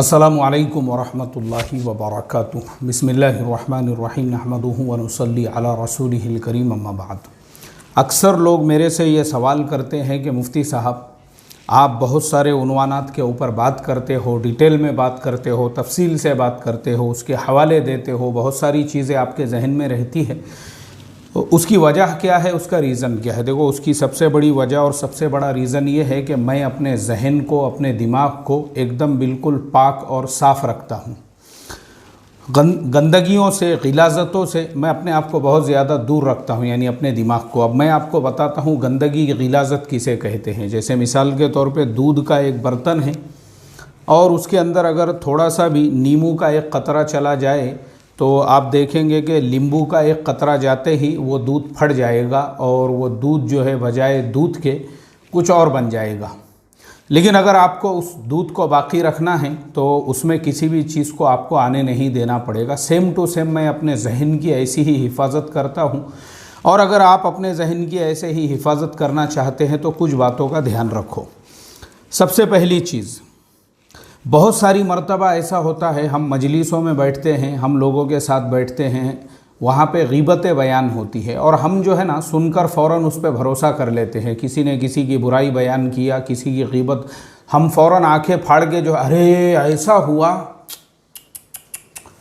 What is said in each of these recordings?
अस्सलामु अलैकुम वरहमतुल्लाहि वबरकातुहू। बिस्मिल्लाहिर्रहमानिर्रहीम नहमदुहु व नुसल्ली अला रसूलिहिल करीम अम्मा बाद। अक्सर लोग मेरे से ये सवाल करते हैं कि मुफ्ती साहब, आप बहुत सारे उन्वानात के ऊपर बात करते हो, डिटेल में बात करते हो, तफसील से बात करते हो, उसके हवाले देते हो, बहुत सारी चीज़ें आपके जहन में रहती है, तो उसकी वजह क्या है, उसका रीज़न क्या है? देखो, उसकी सबसे बड़ी वजह और सबसे बड़ा रीज़न ये है कि मैं अपने जहन को, अपने दिमाग को एकदम बिल्कुल पाक और साफ़ रखता हूँ। गंदगियों से, गिलाज़तों से मैं अपने आप को बहुत ज़्यादा दूर रखता हूँ, यानी अपने दिमाग को। अब मैं आपको बताता हूँ गंदगी, गिलाज़त किसे कहते हैं। जैसे मिसाल के तौर पे दूध का एक बर्तन है और उसके अंदर अगर थोड़ा सा भी नींबू का एक कतरा चला जाए तो आप देखेंगे कि नींबू का एक कतरा जाते ही वो दूध फट जाएगा और वो दूध जो है बजाय दूध के कुछ और बन जाएगा। लेकिन अगर आपको उस दूध को बाकी रखना है तो उसमें किसी भी चीज़ को आपको आने नहीं देना पड़ेगा। सेम टू सेम मैं अपने जहन की ऐसी ही हिफाजत करता हूँ, और अगर आप अपने जहन की ऐसे ही हिफाजत करना चाहते हैं तो कुछ बातों का ध्यान रखो। सबसे पहली चीज़, बहुत सारी मर्तबा ऐसा होता है, हम मजलिसों में बैठते हैं, हम लोगों के साथ बैठते हैं, वहाँ पे ग़ीबतें बयान होती है और हम जो है ना सुनकर फ़ौरन उस पर भरोसा कर लेते हैं। किसी ने किसी की बुराई बयान किया, किसी की ग़ीबत, हम फ़ौरन आंखें फाड़ के जो अरे ऐसा हुआ,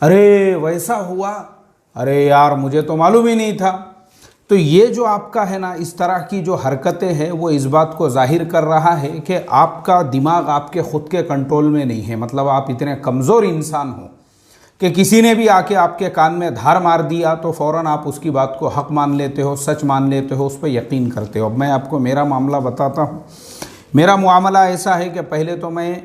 अरे वैसा हुआ, अरे यार मुझे तो मालूम ही नहीं था। तो ये जो आपका है ना, इस तरह की जो हरकतें हैं वो इस बात को ज़ाहिर कर रहा है कि आपका दिमाग आपके ख़ुद के कंट्रोल में नहीं है। मतलब आप इतने कमज़ोर इंसान हो कि किसी ने भी आके आपके कान में धार मार दिया तो फ़ौरन आप उसकी बात को हक़ मान लेते हो, सच मान लेते हो, उस पर यकीन करते हो। अब मैं आपको मेरा मामला बताता हूँ। मेरा मामला ऐसा है कि पहले तो मैं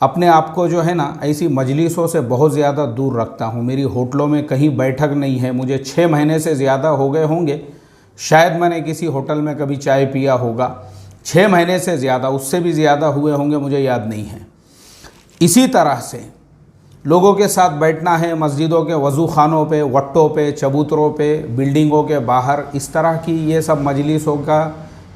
अपने आप को जो है ना ऐसी मजलिसों से बहुत ज़्यादा दूर रखता हूँ। मेरी होटलों में कहीं बैठक नहीं है। मुझे 6 महीने से ज़्यादा हो गए होंगे, शायद मैंने किसी होटल में कभी चाय पिया होगा। 6 महीने से ज़्यादा, उससे भी ज़्यादा हुए होंगे, मुझे याद नहीं है। इसी तरह से लोगों के साथ बैठना है, मस्जिदों के वज़ू खानों पे, वट्टों पे, चबूतरों पे, बिल्डिंगों के बाहर, इस तरह की ये सब मजलिसों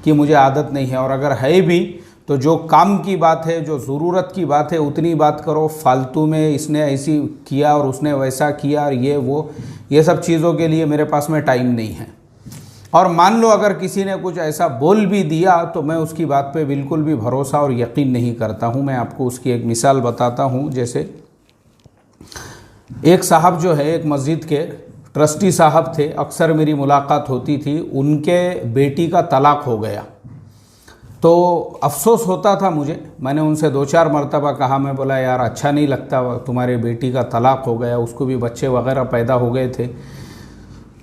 की मुझे आदत नहीं है। और अगर है भी तो जो काम की बात है, जो ज़रूरत की बात है, उतनी बात करो। फालतू में इसने ऐसी किया और उसने वैसा किया और ये सब चीज़ों के लिए मेरे पास में टाइम नहीं है। और मान लो अगर किसी ने कुछ ऐसा बोल भी दिया तो मैं उसकी बात पे बिल्कुल भी भरोसा और यकीन नहीं करता हूँ। मैं आपको उसकी एक मिसाल बताता हूँ। जैसे एक साहब जो है, एक मस्जिद के ट्रस्टी साहब थे, अक्सर मेरी मुलाकात होती थी। उनके बेटी का तलाक हो गया तो अफसोस होता था मुझे। मैंने उनसे 2-4 मरतबा कहा, मैं बोला यार अच्छा नहीं लगता, तुम्हारे बेटी का तलाक हो गया, उसको भी बच्चे वगैरह पैदा हो गए थे।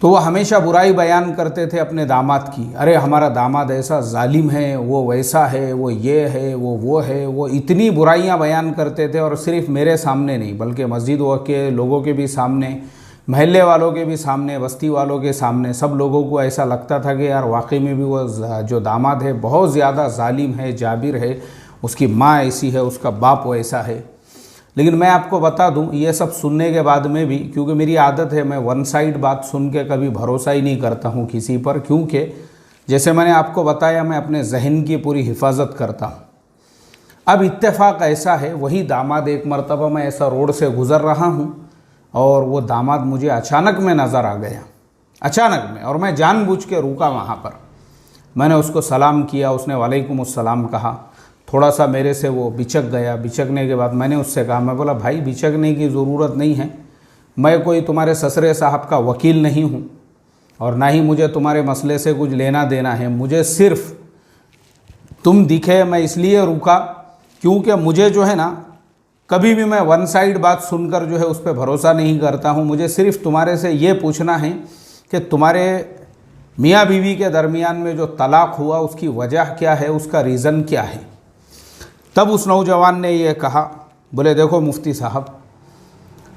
तो वो हमेशा बुराई बयान करते थे अपने दामाद की। अरे हमारा दामाद ऐसा जालिम है, वो वैसा है, वो ये है, वो है, वो इतनी बुराइयां बयान करते थे। और सिर्फ मेरे सामने नहीं बल्कि मस्जिद के लोगों के भी सामने, महल्ले वालों के भी सामने, बस्ती वालों के सामने, सब लोगों को ऐसा लगता था कि यार वाकई में भी वो जो दामाद है बहुत ज़्यादा जालिम है, जाबिर है, उसकी माँ ऐसी है, उसका बाप वैसा है। लेकिन मैं आपको बता दूं, ये सब सुनने के बाद में भी, क्योंकि मेरी आदत है, मैं वन साइड बात सुन के कभी भरोसा ही नहीं करता हूं किसी पर, क्योंकि जैसे मैंने आपको बताया मैं अपने जहन की पूरी हिफाजत करता हूं। अब इत्तेफाक ऐसा है, वही दामाद, एक मरतबा मैं ऐसा रोड से गुज़र रहा हूं और वो दामाद मुझे अचानक में नज़र आ गया, अचानक में, और मैं जानबूझ के रुका वहाँ पर। मैंने उसको सलाम किया, उसने वालेकुम अस्सलाम कहा। थोड़ा सा मेरे से वो बिचक गया। बिचकने के बाद मैंने उससे कहा, मैं बोला भाई बिचकने की ज़रूरत नहीं है, मैं कोई तुम्हारे ससरे साहब का वकील नहीं हूँ और ना ही मुझे तुम्हारे मसले से कुछ लेना देना है। मुझे सिर्फ तुम दिखे, मैं इसलिए रुका क्योंकि मुझे जो है ना कभी भी मैं वन साइड बात सुनकर जो है उस पर भरोसा नहीं करता हूँ। मुझे सिर्फ तुम्हारे से ये पूछना है कि तुम्हारे मियाँ बीवी के दरमियान में जो तलाक हुआ उसकी वजह क्या है, उसका रीज़न क्या है। तब उस नौजवान ने ये कहा, बोले देखो मुफ्ती साहब,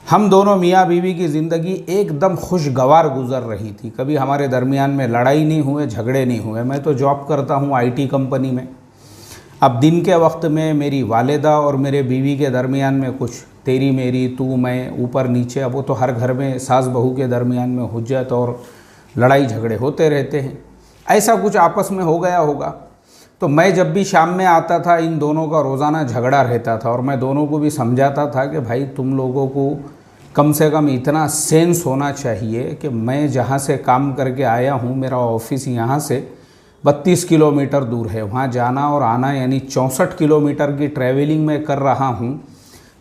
हम दोनों मियाँ बीवी की ज़िंदगी एकदम खुशगवार गुज़र रही थी, कभी हमारे दरमियान में लड़ाई नहीं हुए, झगड़े नहीं हुए। मैं तो जॉब करता हूँ IT कंपनी में। अब दिन के वक्त में मेरी वालिदा और मेरे बीवी के दरमियान में कुछ तेरी मेरी, तू मैं, ऊपर नीचे, अब वो तो हर घर में सास बहू के दरमियान में हुज्जत और लड़ाई झगड़े होते रहते हैं। ऐसा कुछ आपस में हो गया होगा। तो मैं जब भी शाम में आता था इन दोनों का रोज़ाना झगड़ा रहता था, और मैं दोनों को भी समझाता था कि भाई तुम लोगों को कम से कम इतना सेंस होना चाहिए कि मैं जहाँ से काम करके आया हूँ, मेरा ऑफिस यहाँ से 32 किलोमीटर दूर है, वहाँ जाना और आना यानी 64 किलोमीटर की ट्रैवलिंग मैं कर रहा हूँ।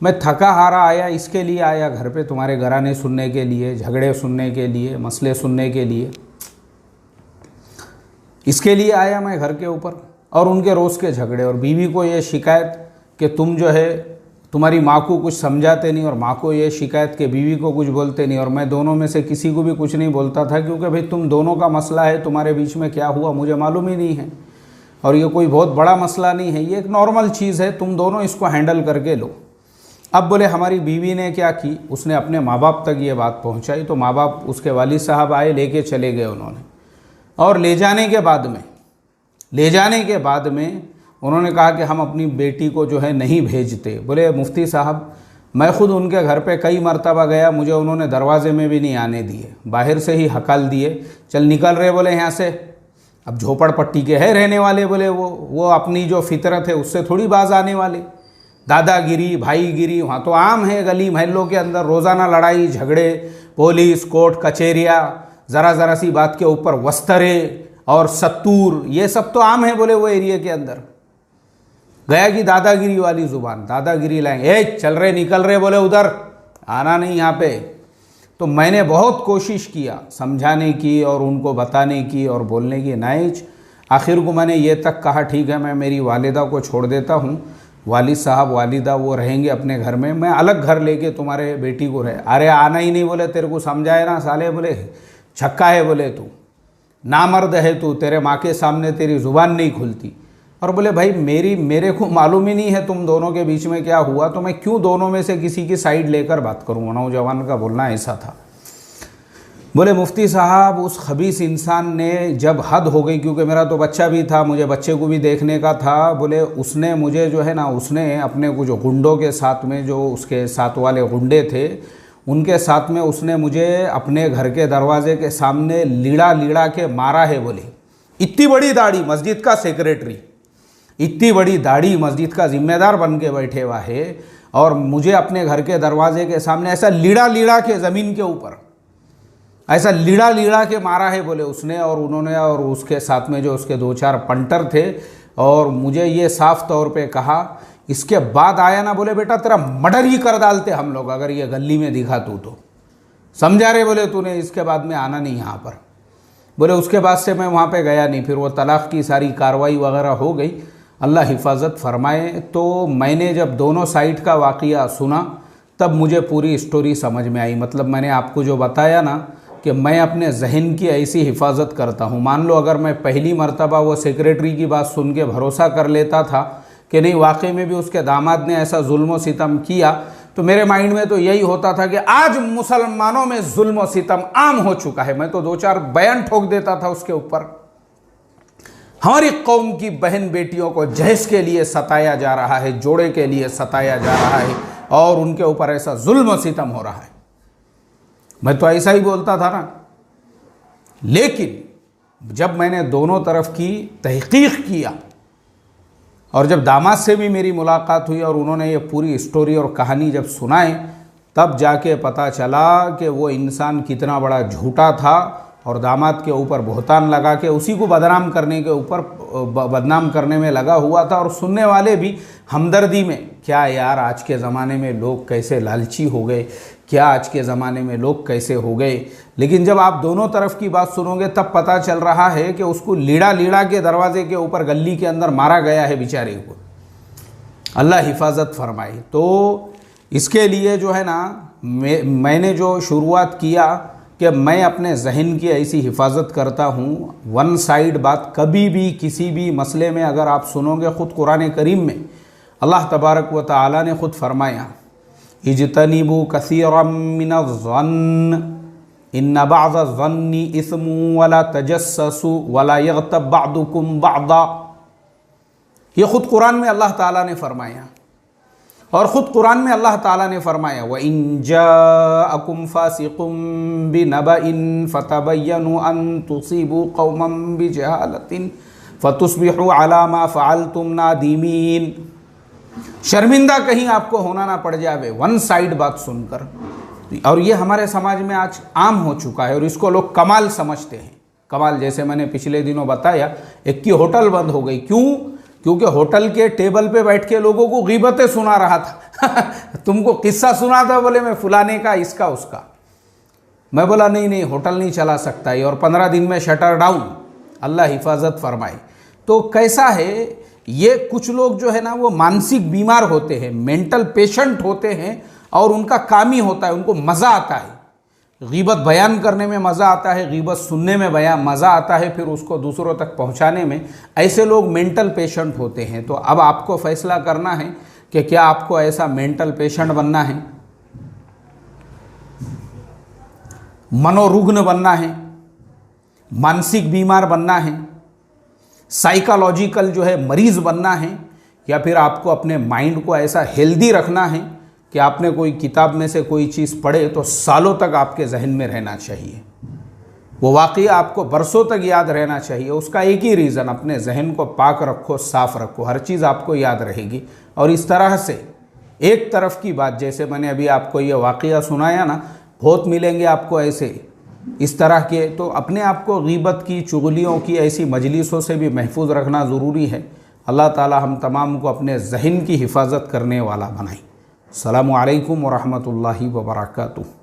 मैं थका हारा आया, इसके लिए आया घर पे तुम्हारे घराने सुनने के लिए, झगड़े सुनने के लिए, मसले सुनने के लिए, इसके लिए आया मैं घर के ऊपर। और उनके रोज़ के झगड़े, और बीवी को ये शिकायत कि तुम जो है तुम्हारी माँ को कुछ समझाते नहीं, और माँ को ये शिकायत कि बीवी को कुछ बोलते नहीं, और मैं दोनों में से किसी को भी कुछ नहीं बोलता था, क्योंकि भाई तुम दोनों का मसला है, तुम्हारे बीच में क्या हुआ मुझे मालूम ही नहीं है, और ये कोई बहुत बड़ा मसला नहीं है, ये एक नॉर्मल चीज़ है, तुम दोनों इसको हैंडल करके लो। अब बोले हमारी बीवी ने क्या की, उसने अपने माँ बाप तक ये बात पहुँचाई, तो माँ बाप उसके वालिद साहब आए, लेके चले गए उन्होंने, और ले जाने के बाद में उन्होंने कहा कि हम अपनी बेटी को जो है नहीं भेजते। बोले मुफ्ती साहब मैं ख़ुद उनके घर पे कई मरतबा गया, मुझे उन्होंने दरवाजे में भी नहीं आने दिए, बाहर से ही हकाल दिए, चल निकल रहे बोले यहाँ से। अब झोपड़पट्टी के है रहने वाले, बोले वो अपनी जो फितरत है उससे थोड़ी बाज आने वाले। दादागिरी भाईगिरी वहाँ तो आम है, गली महलों के अंदर रोज़ाना लड़ाई झगड़े, पुलिस कोर्ट कचहरियाँ, ज़रा सी बात के ऊपर वस्तरे और सत्तूर, ये सब तो आम है बोले वो एरिया के अंदर। गया कि दादागिरी वाली ज़ुबान, दादागिरी लाएंगे, ए चल रहे निकल रहे बोले उधर, आना नहीं यहाँ पे। तो मैंने बहुत कोशिश किया समझाने की और उनको बताने की और बोलने की, नाइज आखिर को मैंने ये तक कहा ठीक है मैं मेरी वालिदा को छोड़ देता हूँ, वालिद साहब वालिदा वो रहेंगे अपने घर में, मैं अलग घर लेके तुम्हारे बेटी को रहे। अरे आना ही नहीं बोले, तेरे को समझाए ना साले, बोले छक्का है, बोले तू नामर्द है, तू तेरे माँ के सामने तेरी ज़ुबान नहीं खुलती। और बोले भाई मेरे को मालूम ही नहीं है तुम दोनों के बीच में क्या हुआ, तो मैं क्यों दोनों में से किसी की साइड लेकर बात करूँ। नौजवान का बोलना ऐसा था। बोले मुफ्ती साहब उस खबीस इंसान ने जब हद हो गई, क्योंकि मेरा तो बच्चा भी था, मुझे बच्चे को भी देखने का था, बोले उसने मुझे जो है ना, उसने अपने कुछ गुंडों के साथ में, जो उसके साथ वाले गुंडे थे उनके साथ में उसने मुझे अपने घर के दरवाजे के सामने लीड़ा के मारा है। बोले इतनी बड़ी दाढ़ी, मस्जिद का सेक्रेटरी, इतनी बड़ी दाढ़ी, मस्जिद का जिम्मेदार बन के बैठे हुआ है, और मुझे अपने घर के दरवाजे के सामने ऐसा लीड़ा के ज़मीन के ऊपर ऐसा लीड़ा के मारा है बोले उसने, और उन्होंने और उसके साथ में जो उसके 2-4 पंटर थे, और मुझे ये साफ तौर पे कहा, इसके बाद आया ना बोले बेटा तेरा मर्डर ही कर डालते हम लोग अगर ये गली में दिखा तू तो, समझा रे बोले तूने, इसके बाद में आना नहीं यहाँ पर। बोले उसके बाद से मैं वहाँ पे गया नहीं, फिर वो तलाक़ की सारी कार्रवाई वगैरह हो गई, अल्लाह हिफाजत फरमाए। तो मैंने जब दोनों साइड का वाक़या सुना तब मुझे पूरी स्टोरी समझ में आई। मतलब मैंने आपको जो बताया ना कि मैं अपने जहन की ऐसी हिफाजत करता हूँ। मान लो अगर मैं पहली मर्तबा वो सेक्रेटरी की बात सुन के भरोसा कर लेता था कि नहीं वाकई में भी उसके दामाद ने ऐसा जुल्म व सितम किया, तो मेरे माइंड में तो यही होता था कि आज मुसलमानों में जुल्म व सितम आम हो चुका है। मैं तो 2-4 बयान ठोक देता था उसके ऊपर, हमारी कौम की बहन बेटियों को जहेज के लिए सताया जा रहा है, जोड़े के लिए सताया जा रहा है, और उनके ऊपर ऐसा जुल्म व सितम हो रहा है। मैं तो ऐसा ही बोलता था ना। लेकिन जब मैंने दोनों तरफ की तहकीक किया, और जब दामाद से भी मेरी मुलाकात हुई और उन्होंने ये पूरी स्टोरी और कहानी जब सुनाई, तब जाके पता चला कि वो इंसान कितना बड़ा झूठा था, और दामाद के ऊपर बहतान लगा के उसी को बदनाम करने के ऊपर बदनाम करने में लगा हुआ था। और सुनने वाले भी हमदर्दी में, क्या यार आज के ज़माने में लोग कैसे लालची हो गए, क्या आज के ज़माने में लोग कैसे हो गए। लेकिन जब आप दोनों तरफ की बात सुनोगे तब पता चल रहा है कि उसको लीड़ा के दरवाजे के ऊपर गली के अंदर मारा गया है बेचारे को, अल्लाह हिफाजत फरमाए। तो इसके लिए जो है ना, मैंने जो शुरुआत किया कि मैं अपने जहन की ऐसी हिफाजत करता हूँ। वन साइड बात कभी भी किसी भी मसले में अगर आप सुनोगे, ख़ुद कुरान करीम में अल्लाह तबारक व तआला ने ख़ुद फरमाया, इज्तनिबू कसीरम मिनज़्ज़न्न इन्न बअज़-ज़न्नि इस्मुन वला तजस्ससू वला यग़्तब बअदुकुम बअज़ा। ये ख़ुद कुरान में अल्लाह ताला ने फरमाया। और ख़ुद कुरान में अल्लाह ताला ने फरमाया, व इन जाअकुम फासिकुम बिनबइन फतबय्यनु अन तुसीबू कौमम बिजहालतिन फ़तुस्बिहू अला मा फ़अलतुम नादिमीन। शर्मिंदा कहीं आपको होना ना पड़ जावे वन साइड बात सुनकर। और ये हमारे समाज में आज आम हो चुका है और इसको लोग कमाल समझते हैं। कमाल, जैसे मैंने पिछले दिनों बताया, एक की होटल बंद हो गई। क्यों? क्योंकि होटल के टेबल पे बैठ के लोगों को गीबतें सुना रहा था। तुमको किस्सा सुना था, बोले मैं फुलाने का, इसका उसका। मैं बोला नहीं नहीं, होटल नहीं चला सकता ये, और 15 दिन में शटर डाउन, अल्लाह हिफाजत फरमाए। तो कैसा है, ये कुछ लोग जो है ना वो मानसिक बीमार होते हैं, मेंटल पेशेंट होते हैं, और उनका काम ही होता है, उनको मज़ा आता है गीबत बयान करने में, मज़ा आता है गीबत सुनने में, मज़ा आता है फिर उसको दूसरों तक पहुंचाने में। ऐसे लोग मेंटल पेशेंट होते हैं। तो अब आपको फैसला करना है कि क्या आपको ऐसा मेंटल पेशेंट बनना है, मनोरुग्ण बनना है, मानसिक बीमार बनना है, साइकोलॉजिकल जो है मरीज़ बनना है, या फिर आपको अपने माइंड को ऐसा हेल्दी रखना है कि आपने कोई किताब में से कोई चीज़ पढ़े तो सालों तक आपके जहन में रहना चाहिए, वो वाक़या आपको बरसों तक याद रहना चाहिए। उसका एक ही रीज़न, अपने जहन को पाक रखो, साफ़ रखो, हर चीज़ आपको याद रहेगी। और इस तरह से एक तरफ की बात, जैसे मैंने अभी आपको ये वाक़या सुनाया ना, बहुत मिलेंगे आपको ऐसे इस तरह के। तो अपने आप को गीबत की, चुगलियों की ऐसी मजलिसों से भी महफूज रखना ज़रूरी है। अल्लाह ताला हम तमाम को अपने जहन की हिफाजत करने वाला बनाए। अस्सलामु अलैकुम व रहमतुल्लाहि व बरकातुहू।